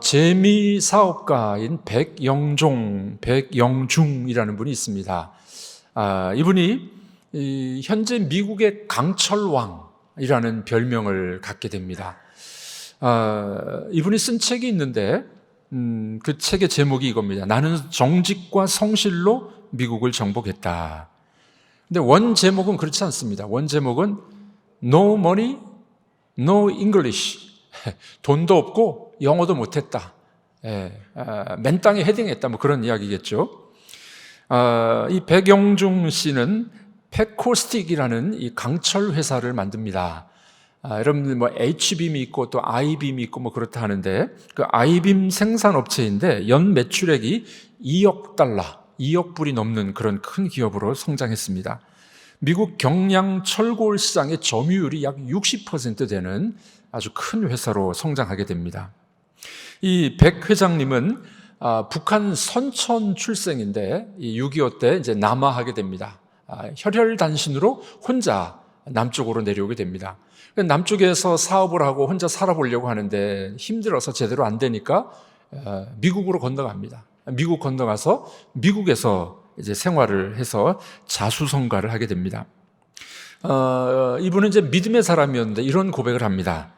재미 사업가인 백영중이라는 분이 있습니다. 이분이 현재 미국의 강철왕이라는 별명을 갖게 됩니다. 이분이 쓴 책이 있는데 그 책의 제목이 이겁니다. 나는 정직과 성실로 미국을 정복했다. 근데 원 제목은 그렇지 않습니다. 원 제목은 No money, no English. 돈도 없고 영어도 못했다. 맨 땅에 헤딩했다. 뭐 그런 이야기겠죠. 이 백영중 씨는 패코스틱이라는 이 강철 회사를 만듭니다. 여러분들 뭐 H빔이 있고 또 I빔이 있고 뭐 그렇다 하는데 그 I빔 생산 업체인데 연 매출액이 2억 달러, 2억 불이 넘는 그런 큰 기업으로 성장했습니다. 미국 경량 철골 시장의 점유율이 약 60% 되는 아주 큰 회사로 성장하게 됩니다. 이 백 회장님은 북한 선천 출생인데 6.25 때 이제 남하하게 됩니다. 혈혈단신으로 혼자 남쪽으로 내려오게 됩니다. 남쪽에서 사업을 하고 혼자 살아보려고 하는데 힘들어서 제대로 안 되니까 미국으로 건너갑니다. 미국 건너가서 미국에서 이제 생활을 해서 자수성가를 하게 됩니다. 이분은 이제 믿음의 사람이었는데 이런 고백을 합니다.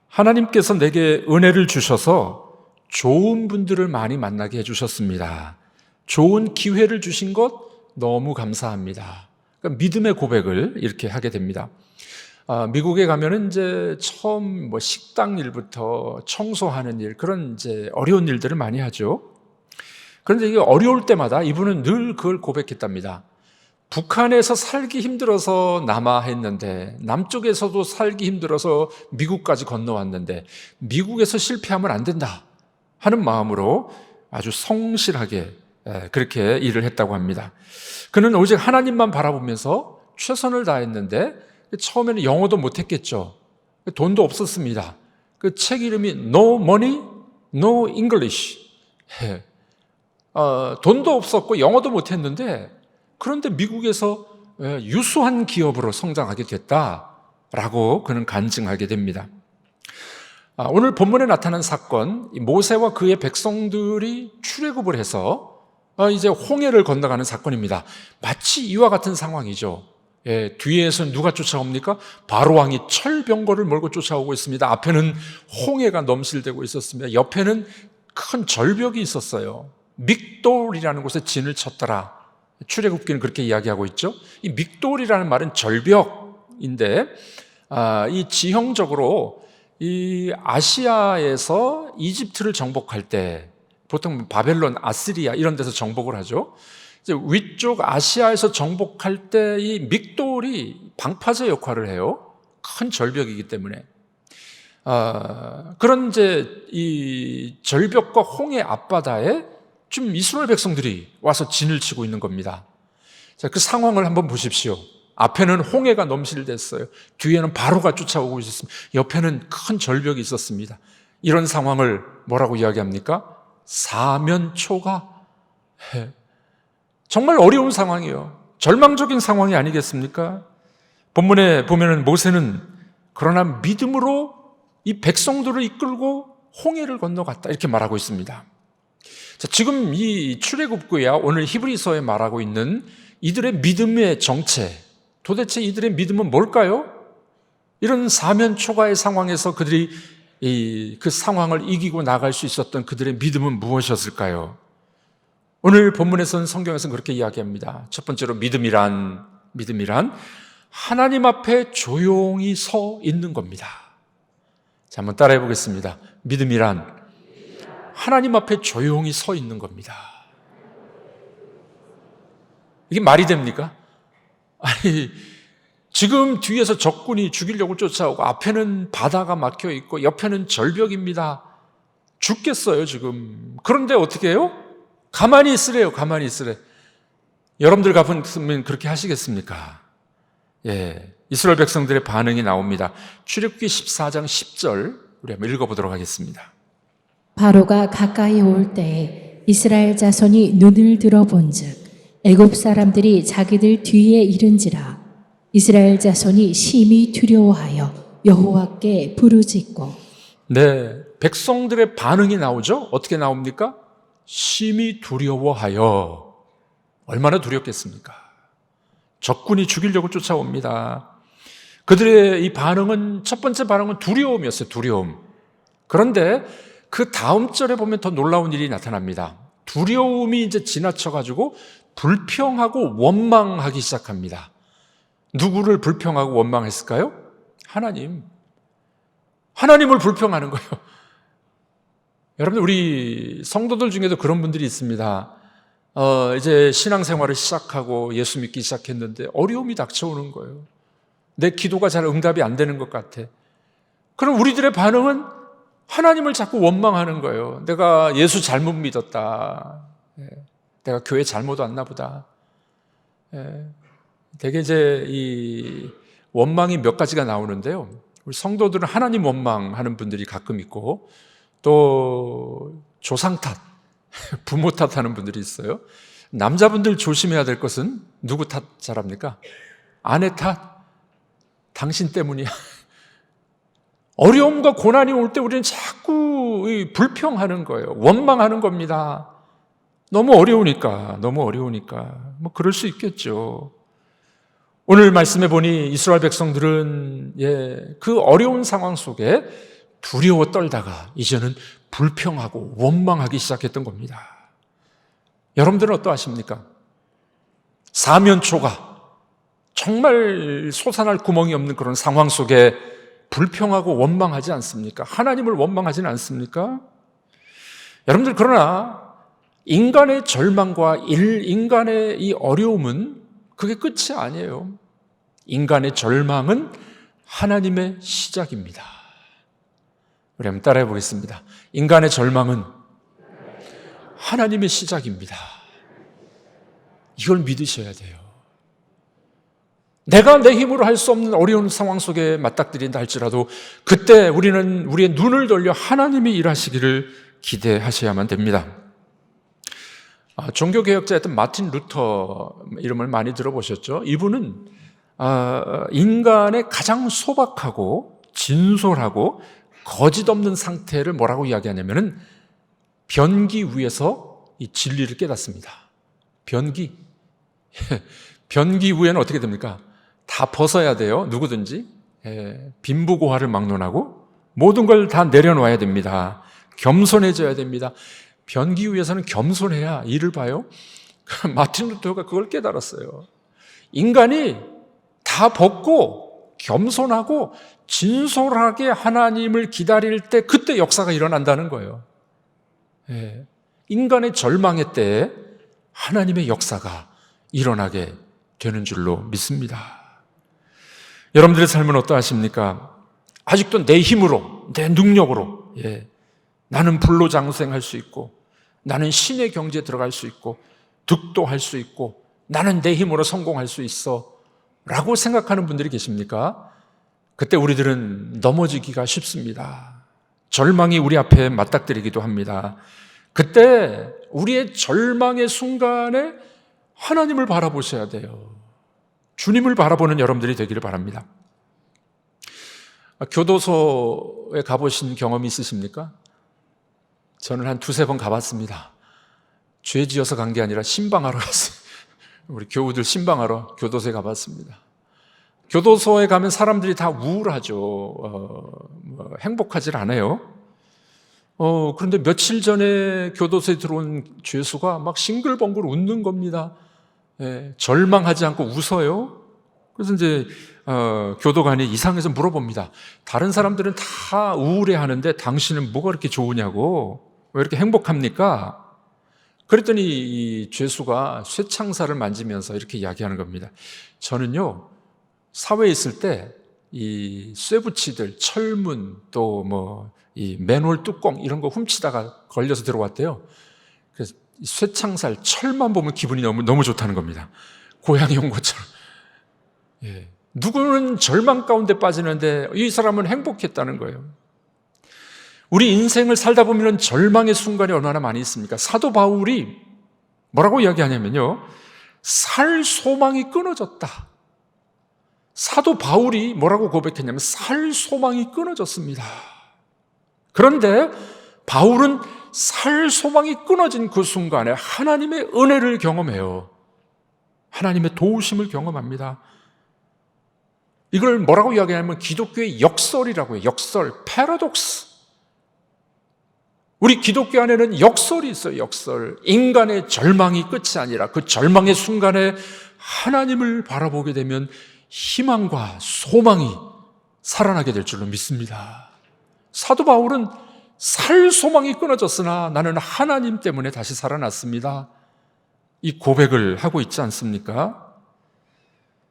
하나님께서 내게 은혜를 주셔서 좋은 분들을 많이 만나게 해주셨습니다. 좋은 기회를 주신 것 너무 감사합니다. 그러니까 믿음의 고백을 이렇게 하게 됩니다. 미국에 가면은 이제 처음 뭐 식당 일부터 청소하는 일, 그런 이제 어려운 일들을 많이 하죠. 그런데 이게 어려울 때마다 이분은 늘 그걸 고백했답니다. 북한에서 살기 힘들어서 남하했는데 남쪽에서도 살기 힘들어서 미국까지 건너왔는데 미국에서 실패하면 안 된다 하는 마음으로 아주 성실하게 그렇게 일을 했다고 합니다. 그는 오직 하나님만 바라보면서 최선을 다했는데 처음에는 영어도 못했겠죠. 돈도 없었습니다. 그 책 이름이 No money, no English. 돈도 없었고 영어도 못했는데 그런데 미국에서 유수한 기업으로 성장하게 됐다라고 그는 간증하게 됩니다. 오늘 본문에 나타난 사건, 모세와 그의 백성들이 출애굽을 해서 이제 홍해를 건너가는 사건입니다. 마치 이와 같은 상황이죠. 뒤에서 누가 쫓아옵니까? 바로 왕이 철병거를 몰고 쫓아오고 있습니다. 앞에는 홍해가 넘실대고 있었습니다. 옆에는 큰 절벽이 있었어요. 믹돌이라는 곳에 진을 쳤더라. 출애굽기는 그렇게 이야기하고 있죠. 이 믹돌이라는 말은 절벽인데 이 지형적으로 이 아시아에서 이집트를 정복할 때 보통 바벨론, 아시리아 이런 데서 정복을 하죠. 이제 위쪽 아시아에서 정복할 때 이 믹돌이 방파제 역할을 해요. 큰 절벽이기 때문에. 그런 이제 이 절벽과 홍해 앞바다에 좀 이스라엘 백성들이 와서 진을 치고 있는 겁니다. 자, 그 상황을 한번 보십시오. 앞에는 홍해가 넘실댔어요. 뒤에는 바로가 쫓아오고 있었습니다. 옆에는 큰 절벽이 있었습니다. 이런 상황을 뭐라고 이야기합니까? 사면초가. 정말 어려운 상황이에요. 절망적인 상황이 아니겠습니까? 본문에 보면은 모세는 그러나 믿음으로 이 백성들을 이끌고 홍해를 건너갔다 이렇게 말하고 있습니다. 자, 지금 이 출애굽기야 오늘 히브리서에 말하고 있는 이들의 믿음의 정체, 도대체 이들의 믿음은 뭘까요? 이런 사면초가의 상황에서 그들이 그 상황을 이기고 나갈 수 있었던 그들의 믿음은 무엇이었을까요? 오늘 본문에서는 성경에서는 그렇게 이야기합니다. 첫 번째로 믿음이란 하나님 앞에 조용히 서 있는 겁니다. 자, 한번 따라해 보겠습니다. 믿음이란 하나님 앞에 조용히 서 있는 겁니다. 이게 말이 됩니까? 아니, 지금 뒤에서 적군이 죽이려고 쫓아오고 앞에는 바다가 막혀 있고 옆에는 절벽입니다. 죽겠어요, 지금. 그런데 어떻게 해요? 가만히 있으래요, 가만히 있으래. 여러분들 같으면 그렇게 하시겠습니까? 이스라엘 백성들의 반응이 나옵니다. 출애굽기 14장 10절 우리 한번 읽어보도록 하겠습니다. 바로가 가까이 올 때에 이스라엘 자손이 눈을 들어본즉 애굽 사람들이 자기들 뒤에 이른지라 이스라엘 자손이 심히 두려워하여 여호와께 부르짖고. 네, 백성들의 반응이 나오죠. 어떻게 나옵니까? 심히 두려워하여. 얼마나 두렵겠습니까? 적군이 죽이려고 쫓아옵니다. 그들의 이 반응은, 첫 번째 반응은 두려움이었어요. 두려움. 그런데 그 다음 절에 보면 더 놀라운 일이 나타납니다. 두려움이 이제 지나쳐가지고 불평하고 원망하기 시작합니다. 누구를 불평하고 원망했을까요? 하나님. 하나님을 불평하는 거예요. 여러분들, 우리 성도들 중에도 그런 분들이 있습니다. 이제 신앙생활을 시작하고 예수 믿기 시작했는데 어려움이 닥쳐오는 거예요. 내 기도가 잘 응답이 안 되는 것 같아. 그럼 우리들의 반응은 하나님을 자꾸 원망하는 거예요. 내가 예수 잘못 믿었다. 내가 교회 잘못 왔나 보다. 되게 이제 이 원망이 몇 가지가 나오는데요. 우리 성도들은 하나님 원망하는 분들이 가끔 있고, 또 조상 탓, 부모 탓하는 분들이 있어요. 남자분들 조심해야 될 것은 누구 탓 잘합니까? 아내 탓. 당신 때문이야. 어려움과 고난이 올 때 우리는 자꾸 불평하는 거예요. 원망하는 겁니다. 너무 어려우니까. 뭐 그럴 수 있겠죠. 오늘 말씀해 보니 이스라엘 백성들은 그 어려운 상황 속에 두려워 떨다가 이제는 불평하고 원망하기 시작했던 겁니다. 여러분들은 어떠하십니까? 사면초가 정말 솟아날 구멍이 없는 그런 상황 속에 불평하고 원망하지 않습니까? 하나님을 원망하지는 않습니까? 여러분들, 그러나 인간의 절망과 인간의 이 어려움은 그게 끝이 아니에요. 인간의 절망은 하나님의 시작입니다. 우리 한번 따라해 보겠습니다. 인간의 절망은 하나님의 시작입니다. 이걸 믿으셔야 돼요. 내가 내 힘으로 할 수 없는 어려운 상황 속에 맞닥뜨린다 할지라도 그때 우리는 우리의 눈을 돌려 하나님이 일하시기를 기대하셔야만 됩니다. 종교개혁자였던 마틴 루터 이름을 많이 들어보셨죠? 이분은 인간의 가장 소박하고 진솔하고 거짓 없는 상태를 뭐라고 이야기하냐면은 변기 위에서 이 진리를 깨닫습니다. 변기 위에는 어떻게 됩니까? 다 벗어야 돼요. 누구든지. 빈부고화를 막론하고 모든 걸 다 내려놓아야 됩니다. 겸손해져야 됩니다. 변기 위에서는 겸손해야 일을 봐요. 마틴 루터가 그걸 깨달았어요. 인간이 다 벗고 겸손하고 진솔하게 하나님을 기다릴 때 그때 역사가 일어난다는 거예요. 인간의 절망의 때에 하나님의 역사가 일어나게 되는 줄로 믿습니다. 여러분들의 삶은 어떠하십니까? 아직도 내 힘으로, 내 능력으로 나는 불로장생할 수 있고, 나는 신의 경지에 들어갈 수 있고, 득도할 수 있고, 나는 내 힘으로 성공할 수 있어 라고 생각하는 분들이 계십니까? 그때 우리들은 넘어지기가 쉽습니다. 절망이 우리 앞에 맞닥뜨리기도 합니다. 그때 우리의 절망의 순간에 하나님을 바라보셔야 돼요. 주님을 바라보는 여러분들이 되기를 바랍니다. 교도소에 가보신 경험이 있으십니까? 저는 한 두세 번 가봤습니다. 죄 지어서 간 게 아니라 신방하러 갔어요. 우리 교우들 신방하러 교도소에 가봤습니다. 교도소에 가면 사람들이 다 우울하죠. 행복하질 않아요. 그런데 며칠 전에 교도소에 들어온 죄수가 막 싱글벙글 웃는 겁니다. 절망하지 않고 웃어요. 그래서 이제 교도관이 이상해서 물어봅니다. 다른 사람들은 다 우울해하는데 당신은 뭐가 그렇게 좋으냐고, 왜 이렇게 행복합니까? 그랬더니 이 죄수가 쇠창살을 만지면서 이렇게 이야기하는 겁니다. 저는요, 사회에 있을 때 이 쇠붙이들, 철문, 또 이 맨홀 뚜껑 이런 거 훔치다가 걸려서 들어왔대요. 그래서 쇠창살, 철만 보면 기분이 너무 좋다는 겁니다. 고향에 온 것처럼. 누구는 절망 가운데 빠지는데 이 사람은 행복했다는 거예요. 우리 인생을 살다 보면 절망의 순간이 얼마나 많이 있습니까? 사도 바울이 뭐라고 이야기하냐면요, 살 소망이 끊어졌다. 사도 바울이 뭐라고 고백했냐면 살 소망이 끊어졌습니다. 그런데 바울은 살 소망이 끊어진 그 순간에 하나님의 은혜를 경험해요. 하나님의 도우심을 경험합니다. 이걸 뭐라고 이야기하냐면 기독교의 역설이라고 해요. 역설, 패러독스. 우리 기독교 안에는 역설이 있어요. 역설. 인간의 절망이 끝이 아니라 그 절망의 순간에 하나님을 바라보게 되면 희망과 소망이 살아나게 될 줄로 믿습니다. 사도 바울은 살 소망이 끊어졌으나 나는 하나님 때문에 다시 살아났습니다. 이 고백을 하고 있지 않습니까?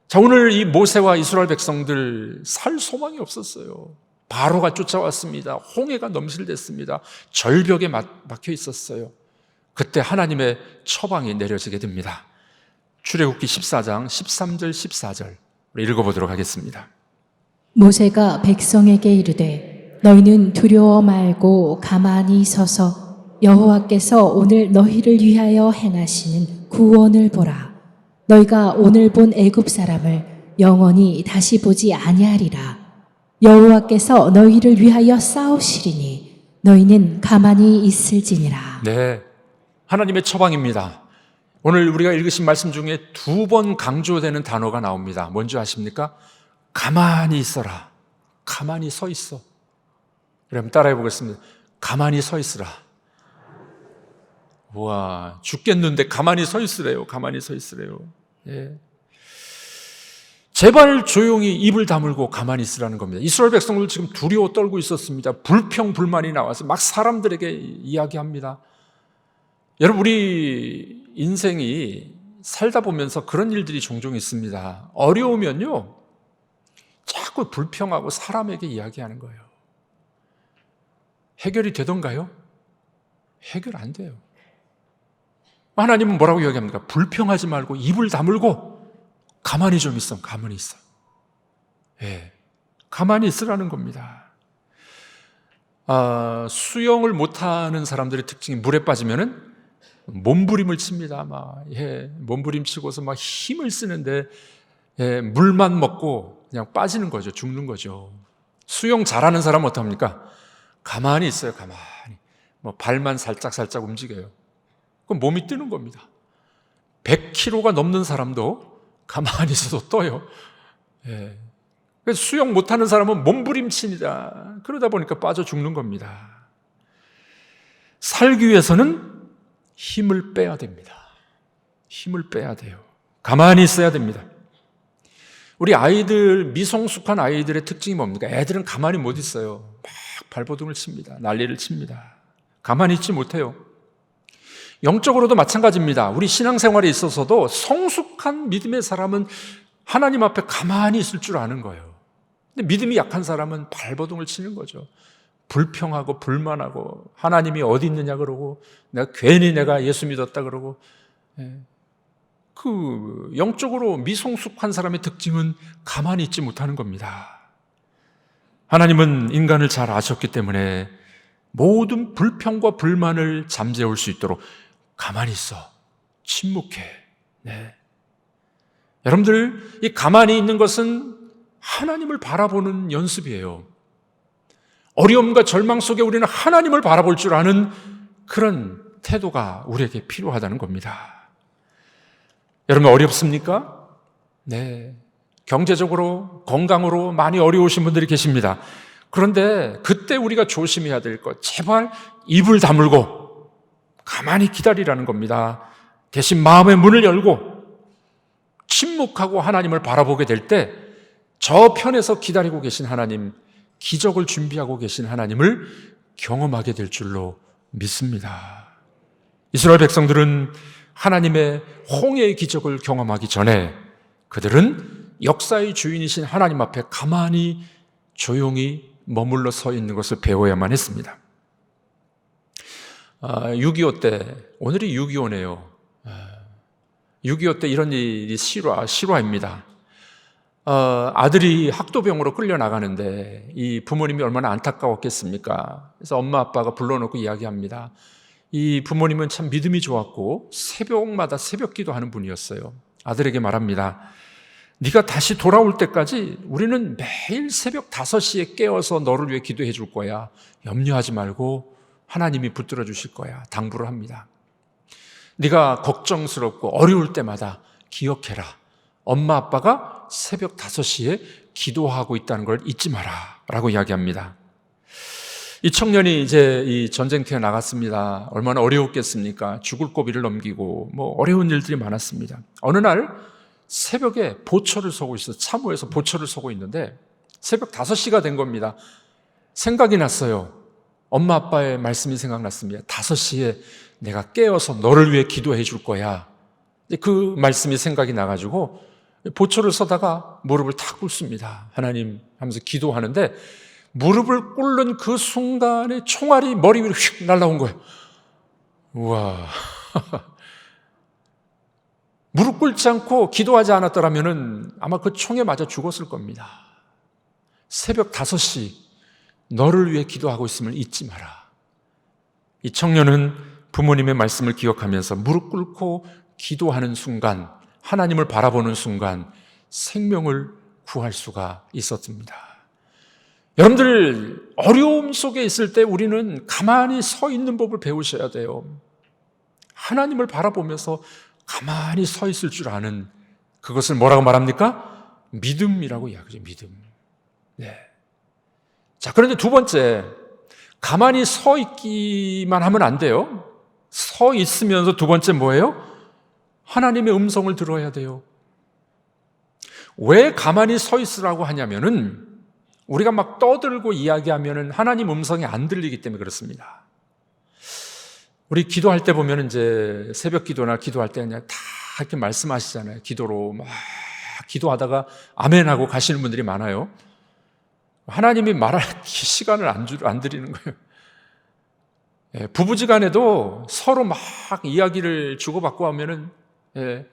자, 오늘 이 모세와 이스라엘 백성들 살 소망이 없었어요. 바로가 쫓아왔습니다. 홍해가 넘실댔습니다. 절벽에 막혀 있었어요. 그때 하나님의 처방이 내려지게 됩니다. 출애굽기 14장 13절 14절 우리 읽어보도록 하겠습니다. 모세가 백성에게 이르되 너희는 두려워 말고 가만히 서서 여호와께서 오늘 너희를 위하여 행하시는 구원을 보라. 너희가 오늘 본 애굽 사람을 영원히 다시 보지 아니하리라. 여호와께서 너희를 위하여 싸우시리니 너희는 가만히 있을지니라. 네, 하나님의 처방입니다. 오늘 우리가 읽으신 말씀 중에 2번 강조되는 단어가 나옵니다. 뭔지 아십니까? 가만히 있어라. 가만히 서 있어. 그럼 따라해 보겠습니다. 가만히 서 있으라. 우와, 죽겠는데 가만히 서 있으래요. 가만히 서 있으래요. 예. 제발 조용히 입을 다물고 가만히 있으라는 겁니다. 이스라엘 백성들 지금 두려워 떨고 있었습니다. 불평, 불만이 나와서 막 사람들에게 이야기합니다. 여러분, 우리 인생이 살다 보면서 그런 일들이 종종 있습니다. 어려우면요, 자꾸 불평하고 사람에게 이야기하는 거예요. 해결이 되던가요? 해결 안 돼요. 하나님은 뭐라고 이야기합니까? 불평하지 말고 입을 다물고 가만히 좀 있어. 가만히 있어. 예, 가만히 있으라는 겁니다. 수영을 못하는 사람들의 특징이 물에 빠지면은 몸부림을 칩니다. 몸부림 치고서 막 힘을 쓰는데 물만 먹고 그냥 빠지는 거죠. 죽는 거죠. 수영 잘하는 사람은 어떡합니까? 가만히 있어요. 가만히. 발만 살짝 움직여요. 그럼 몸이 뜨는 겁니다. 100kg가 넘는 사람도 가만히 있어도 떠요. 그래서 수영 못하는 사람은 몸부림칩니다. 그러다 보니까 빠져 죽는 겁니다. 살기 위해서는 힘을 빼야 됩니다. 힘을 빼야 돼요. 가만히 있어야 됩니다. 우리 아이들, 미성숙한 아이들의 특징이 뭡니까? 애들은 가만히 못 있어요. 막 발버둥을 칩니다. 난리를 칩니다. 가만히 있지 못해요. 영적으로도 마찬가지입니다. 우리 신앙생활에 있어서도 성숙한 믿음의 사람은 하나님 앞에 가만히 있을 줄 아는 거예요. 근데 믿음이 약한 사람은 발버둥을 치는 거죠. 불평하고 불만하고 하나님이 어디 있느냐 그러고 괜히 내가 예수 믿었다 그러고. 그 영적으로 미성숙한 사람의 특징은 가만히 있지 못하는 겁니다. 하나님은 인간을 잘 아셨기 때문에 모든 불평과 불만을 잠재울 수 있도록 가만히 있어. 침묵해. 네. 여러분들, 이 가만히 있는 것은 하나님을 바라보는 연습이에요. 어려움과 절망 속에 우리는 하나님을 바라볼 줄 아는 그런 태도가 우리에게 필요하다는 겁니다. 여러분, 어렵습니까? 네. 경제적으로, 건강으로 많이 어려우신 분들이 계십니다. 그런데 그때 우리가 조심해야 될 것, 제발 입을 다물고 가만히 기다리라는 겁니다. 대신 마음의 문을 열고 침묵하고 하나님을 바라보게 될 때 저편에서 기다리고 계신 하나님, 기적을 준비하고 계신 하나님을 경험하게 될 줄로 믿습니다. 이스라엘 백성들은 하나님의 홍해의 기적을 경험하기 전에 그들은 역사의 주인이신 하나님 앞에 가만히 조용히 머물러 서 있는 것을 배워야만 했습니다. 6.25 때, 오늘이 6.25네요. 6.25 때 이런 일이 실화입니다. 아들이 학도병으로 끌려나가는데 이 부모님이 얼마나 안타까웠겠습니까? 그래서 엄마 아빠가 불러놓고 이야기합니다. 이 부모님은 참 믿음이 좋았고 새벽마다 새벽 기도하는 분이었어요. 아들에게 말합니다. 네가 다시 돌아올 때까지 우리는 매일 새벽 5시에 깨어서 너를 위해 기도해 줄 거야. 염려하지 말고 하나님이 붙들어 주실 거야. 당부를 합니다. 네가 걱정스럽고 어려울 때마다 기억해라. 엄마 아빠가 새벽 5시에 기도하고 있다는 걸 잊지 마라 라고 이야기합니다. 이 청년이 이제 이 전쟁터에 나갔습니다. 얼마나 어려웠겠습니까? 죽을 고비를 넘기고 어려운 일들이 많았습니다. 어느 날 새벽에 보초를 서고 있어요. 참호에서 보초를 서고 있는데 새벽 5시가 된 겁니다. 생각이 났어요. 엄마 아빠의 말씀이 생각났습니다. 5시에 내가 깨어서 너를 위해 기도해 줄 거야. 그 말씀이 생각이 나가지고 보초를 서다가 무릎을 탁 꿇습니다. 하나님 하면서 기도하는데 무릎을 꿇는 그 순간에 총알이 머리 위로 휙 날아온 거예요. 우와. 무릎 꿇지 않고 기도하지 않았더라면 아마 그 총에 맞아 죽었을 겁니다. 새벽 5시 너를 위해 기도하고 있음을 잊지 마라. 이 청년은 부모님의 말씀을 기억하면서 무릎 꿇고 기도하는 순간, 하나님을 바라보는 순간 생명을 구할 수가 있었습니다. 여러분들 어려움 속에 있을 때 우리는 가만히 서 있는 법을 배우셔야 돼요. 하나님을 바라보면서 가만히 서 있을 줄 아는 그것을 뭐라고 말합니까? 믿음이라고 이야기하죠. 믿음. 네. 자, 그런데 두 번째, 가만히 서 있기만 하면 안 돼요. 서 있으면서 두 번째 뭐예요? 하나님의 음성을 들어야 돼요. 왜 가만히 서 있으라고 하냐면은 우리가 막 떠들고 이야기하면은 하나님 음성이 안 들리기 때문에 그렇습니다. 우리 기도할 때 보면 이제 새벽 기도나 기도할 때 그냥 다 이렇게 말씀하시잖아요. 기도로 막 기도하다가 아멘하고 가시는 분들이 많아요. 하나님이 말할 시간을 안 드리는 거예요. 부부지간에도 서로 막 이야기를 주고받고 하면은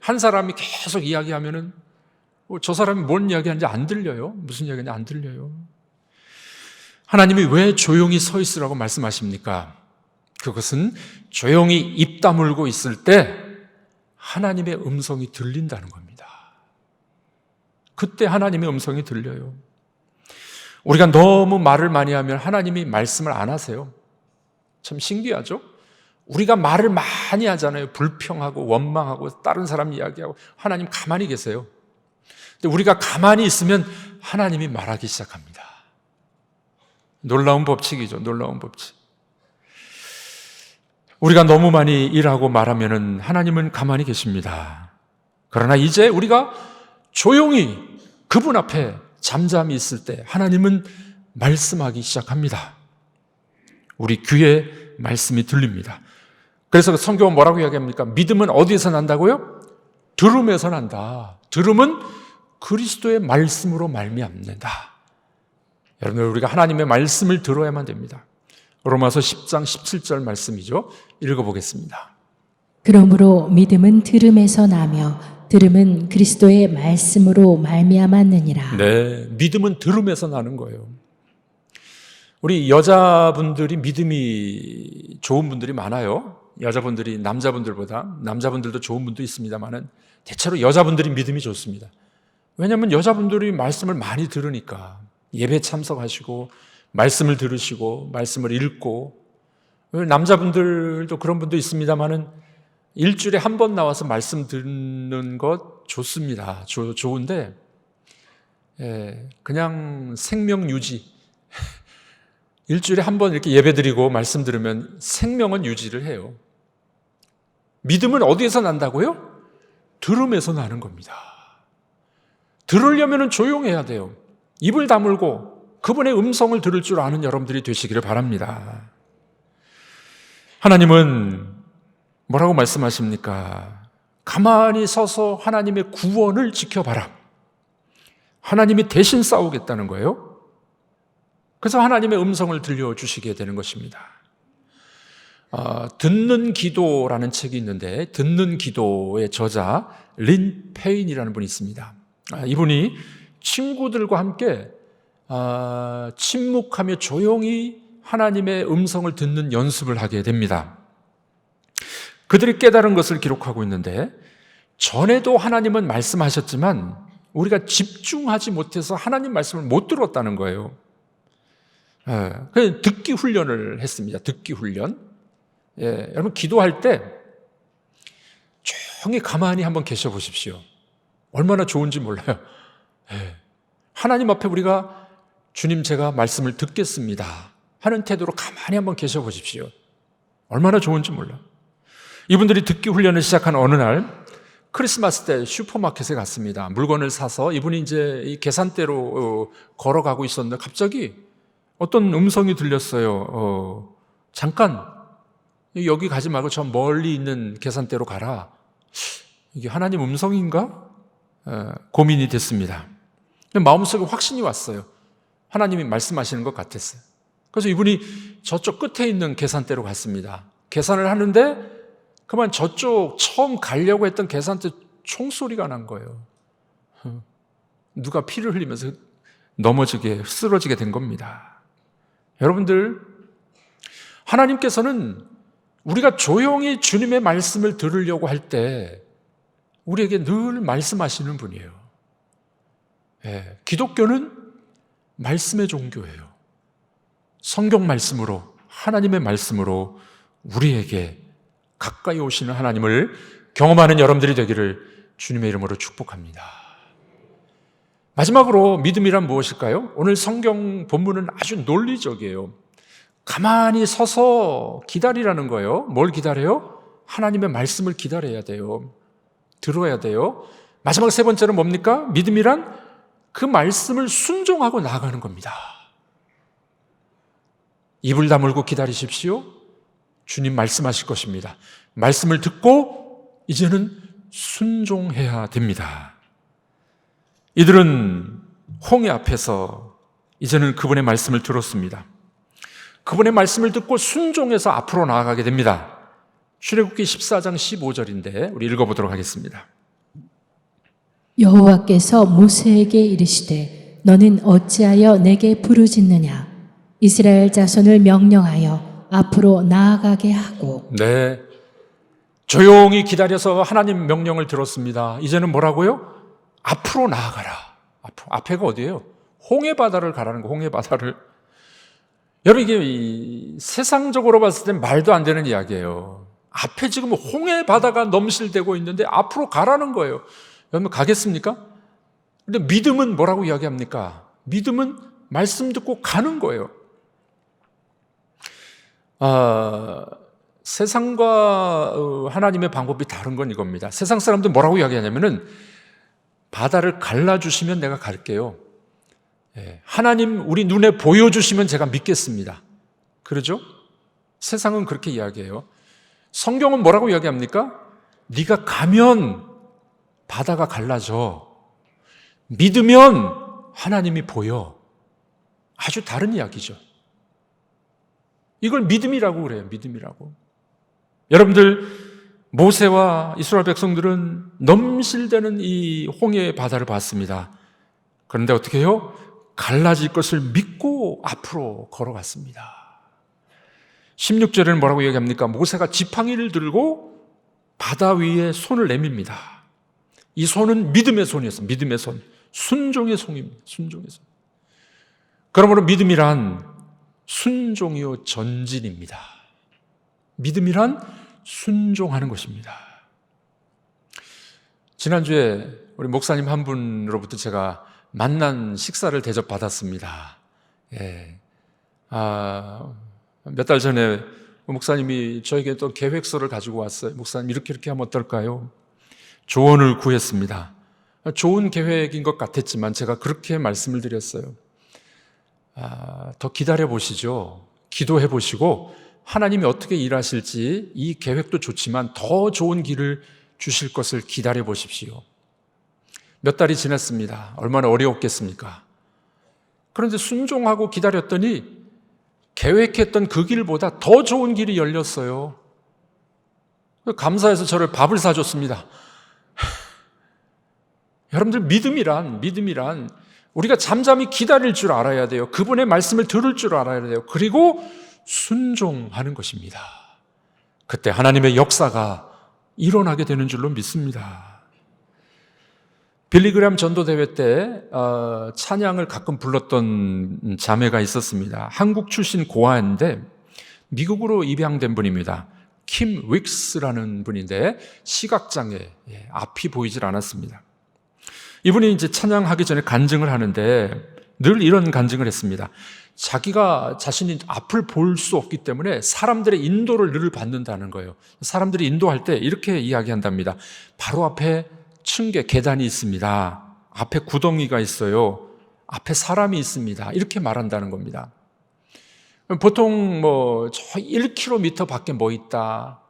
한 사람이 계속 이야기하면은 저 사람이 뭔 이야기하는지 안 들려요. 무슨 이야기인지 안 들려요. 하나님이 왜 조용히 서 있으라고 말씀하십니까? 그것은 조용히 입 다물고 있을 때 하나님의 음성이 들린다는 겁니다. 그때 하나님의 음성이 들려요. 우리가 너무 말을 많이 하면 하나님이 말씀을 안 하세요. 참 신기하죠? 우리가 말을 많이 하잖아요. 불평하고 원망하고 다른 사람 이야기하고 하나님 가만히 계세요. 근데 우리가 가만히 있으면 하나님이 말하기 시작합니다. 놀라운 법칙이죠. 놀라운 법칙. 우리가 너무 많이 일하고 말하면 하나님은 가만히 계십니다. 그러나 이제 우리가 조용히 그분 앞에 잠잠히 있을 때 하나님은 말씀하기 시작합니다. 우리 귀에 말씀이 들립니다. 그래서 성경은 뭐라고 이야기합니까? 믿음은 어디에서 난다고요? 들음에서 난다. 들음은 그리스도의 말씀으로 말미암는다. 여러분, 우리가 하나님의 말씀을 들어야만 됩니다. 로마서 10장 17절 말씀이죠. 읽어보겠습니다. 그러므로 믿음은 들음에서 나며 들음은 그리스도의 말씀으로 말미암았느니라. 네, 믿음은 들음에서 나는 거예요. 우리 여자분들이 믿음이 좋은 분들이 많아요. 여자분들이 남자분들도 좋은 분도 있습니다만은 대체로 여자분들이 믿음이 좋습니다. 왜냐하면 여자분들이 말씀을 많이 들으니까 예배 참석하시고 말씀을 들으시고 말씀을 읽고, 남자분들도 그런 분도 있습니다만은 일주일에 한 번 나와서 말씀 듣는 것 좋습니다. 좋은데 그냥 생명 유지 일주일에 한 번 이렇게 예배 드리고 말씀 들으면 생명은 유지를 해요. 믿음은 어디에서 난다고요? 들음에서 나는 겁니다. 들으려면 조용해야 돼요. 입을 다물고 그분의 음성을 들을 줄 아는 여러분들이 되시기를 바랍니다. 하나님은 뭐라고 말씀하십니까? 가만히 서서 하나님의 구원을 지켜봐라. 하나님이 대신 싸우겠다는 거예요. 그래서 하나님의 음성을 들려주시게 되는 것입니다. 듣는 기도라는 책이 있는데 듣는 기도의 저자 린 페인이라는 분이 있습니다. 이분이 친구들과 함께 침묵하며 조용히 하나님의 음성을 듣는 연습을 하게 됩니다. 그들이 깨달은 것을 기록하고 있는데 전에도 하나님은 말씀하셨지만 우리가 집중하지 못해서 하나님 말씀을 못 들었다는 거예요. 그래서 듣기 훈련을 했습니다. 듣기 훈련. 여러분 기도할 때 조용히 가만히 한번 계셔 보십시오. 얼마나 좋은지 몰라요. 하나님 앞에 우리가 주님 제가 말씀을 듣겠습니다 하는 태도로 가만히 한번 계셔 보십시오. 얼마나 좋은지 몰라요. 이분들이 듣기 훈련을 시작한 어느 날 크리스마스 때 슈퍼마켓에 갔습니다. 물건을 사서 이분이 이제 이 계산대로 걸어가고 있었는데 갑자기 어떤 음성이 들렸어요. 잠깐 여기 가지 말고 저 멀리 있는 계산대로 가라. 이게 하나님 음성인가? 고민이 됐습니다. 마음속에 확신이 왔어요. 하나님이 말씀하시는 것 같았어요. 그래서 이분이 저쪽 끝에 있는 계산대로 갔습니다. 계산을 하는데 그만 저쪽 처음 가려고 했던 계산대 총소리가 난 거예요. 누가 피를 흘리면서 쓰러지게 된 겁니다. 여러분들, 하나님께서는 우리가 조용히 주님의 말씀을 들으려고 할 때 우리에게 늘 말씀하시는 분이에요. 기독교는 말씀의 종교예요. 성경 말씀으로, 하나님의 말씀으로 우리에게 가까이 오시는 하나님을 경험하는 여러분들이 되기를 주님의 이름으로 축복합니다. 마지막으로 믿음이란 무엇일까요? 오늘 성경 본문은 아주 논리적이에요. 가만히 서서 기다리라는 거예요. 뭘 기다려요? 하나님의 말씀을 기다려야 돼요. 들어야 돼요. 마지막 세 번째는 뭡니까? 믿음이란 그 말씀을 순종하고 나아가는 겁니다. 입을 다물고 기다리십시오. 주님 말씀하실 것입니다. 말씀을 듣고 이제는 순종해야 됩니다. 이들은 홍해 앞에서 이제는 그분의 말씀을 들었습니다. 그분의 말씀을 듣고 순종해서 앞으로 나아가게 됩니다. 출애굽기 14장 15절인데 우리 읽어보도록 하겠습니다. 여호와께서 모세에게 이르시되 너는 어찌하여 내게 부르짖느냐 이스라엘 자손을 명령하여 앞으로 나아가게 하고. 네, 조용히 기다려서 하나님 명령을 들었습니다. 이제는 뭐라고요? 앞으로 나아가라. 앞에가 어디예요? 홍해 바다를 가라는 거. 홍해 바다를. 여러분, 이게 세상적으로 봤을 때 말도 안 되는 이야기예요. 앞에 지금 홍해 바다가 넘실대고 있는데 앞으로 가라는 거예요. 여러분 가겠습니까? 근데 믿음은 뭐라고 이야기합니까? 믿음은 말씀 듣고 가는 거예요. 세상과 하나님의 방법이 다른 건 이겁니다. 세상 사람들 뭐라고 이야기하냐면은 바다를 갈라주시면 내가 갈게요. 하나님 우리 눈에 보여주시면 제가 믿겠습니다. 그러죠? 세상은 그렇게 이야기해요. 성경은 뭐라고 이야기합니까? 네가 가면 바다가 갈라져. 믿으면 하나님이 보여. 아주 다른 이야기죠. 이걸 믿음이라고 그래요. 믿음이라고. 여러분들, 모세와 이스라엘 백성들은 넘실대는 이 홍해의 바다를 봤습니다. 그런데 어떻게 해요? 갈라질 것을 믿고 앞으로 걸어갔습니다. 16절에는 뭐라고 얘기합니까? 모세가 지팡이를 들고 바다 위에 손을 내밉니다. 이 손은 믿음의 손이었어요. 믿음의 손. 순종의 손입니다. 순종의 손. 그러므로 믿음이란 순종이요 전진입니다. 믿음이란 순종하는 것입니다. 지난주에 우리 목사님 한 분으로부터 제가 만난 식사를 대접받았습니다. 몇 달 전에 목사님이 저에게 또 계획서를 가지고 왔어요. 목사님 이렇게 하면 어떨까요? 조언을 구했습니다. 좋은 계획인 것 같았지만 제가 그렇게 말씀을 드렸어요. 더 기다려 보시죠. 기도해 보시고 하나님이 어떻게 일하실지 이 계획도 좋지만 더 좋은 길을 주실 것을 기다려 보십시오. 몇 달이 지났습니다. 얼마나 어려웠겠습니까? 그런데 순종하고 기다렸더니 계획했던 그 길보다 더 좋은 길이 열렸어요. 감사해서 저를 밥을 사줬습니다. 여러분들 믿음이란 우리가 잠잠히 기다릴 줄 알아야 돼요. 그분의 말씀을 들을 줄 알아야 돼요. 그리고 순종하는 것입니다. 그때 하나님의 역사가 일어나게 되는 줄로 믿습니다. 빌리그램 전도대회 때 찬양을 가끔 불렀던 자매가 있었습니다. 한국 출신 고아인데 미국으로 입양된 분입니다. 킴 윅스라는 분인데 시각장애, 앞이 보이질 않았습니다. 이분이 이제 찬양하기 전에 간증을 하는데 늘 이런 간증을 했습니다. 자기가 자신이 앞을 볼 수 없기 때문에 사람들의 인도를 늘 받는다는 거예요. 사람들이 인도할 때 이렇게 이야기한답니다. 바로 앞에 층계 계단이 있습니다. 앞에 구덩이가 있어요. 앞에 사람이 있습니다. 이렇게 말한다는 겁니다. 보통 저 1km 밖에 뭐 있다,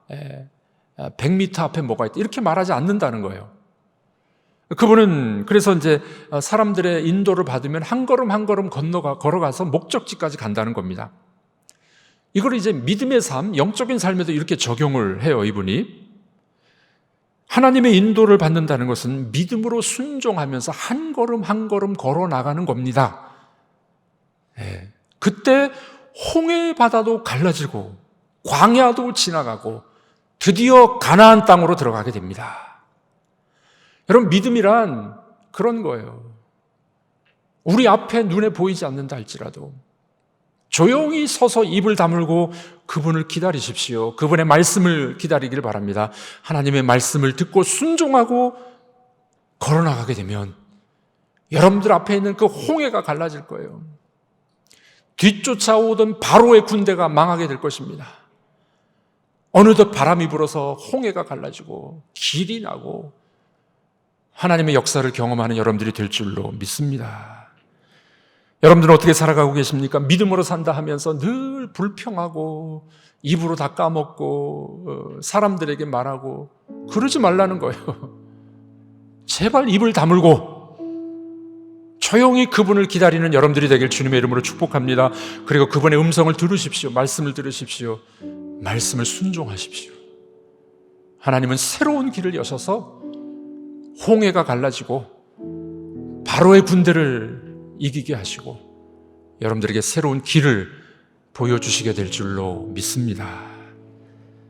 100m 앞에 뭐가 있다, 이렇게 말하지 않는다는 거예요. 그분은 그래서 이제 사람들의 인도를 받으면 한 걸음 한 걸음 걸어가서 목적지까지 간다는 겁니다. 이걸 이제 믿음의 삶, 영적인 삶에도 이렇게 적용을 해요, 이분이. 하나님의 인도를 받는다는 것은 믿음으로 순종하면서 한 걸음 한 걸음 걸어 나가는 겁니다. 그때 홍해 바다도 갈라지고 광야도 지나가고 드디어 가나안 땅으로 들어가게 됩니다. 여러분, 믿음이란 그런 거예요. 우리 앞에 눈에 보이지 않는다 할지라도 조용히 서서 입을 다물고 그분을 기다리십시오. 그분의 말씀을 기다리길 바랍니다. 하나님의 말씀을 듣고 순종하고 걸어나가게 되면 여러분들 앞에 있는 그 홍해가 갈라질 거예요. 뒤쫓아오던 바로의 군대가 망하게 될 것입니다. 어느덧 바람이 불어서 홍해가 갈라지고 길이 나고 하나님의 역사를 경험하는 여러분들이 될 줄로 믿습니다. 여러분들은 어떻게 살아가고 계십니까? 믿음으로 산다 하면서 늘 불평하고 입으로 다 까먹고 사람들에게 말하고 그러지 말라는 거예요. 제발 입을 다물고 조용히 그분을 기다리는 여러분들이 되길 주님의 이름으로 축복합니다. 그리고 그분의 음성을 들으십시오. 말씀을 들으십시오. 말씀을 순종하십시오. 하나님은 새로운 길을 여셔서 홍해가 갈라지고 바로의 군대를 이기게 하시고 여러분들에게 새로운 길을 보여주시게 될 줄로 믿습니다.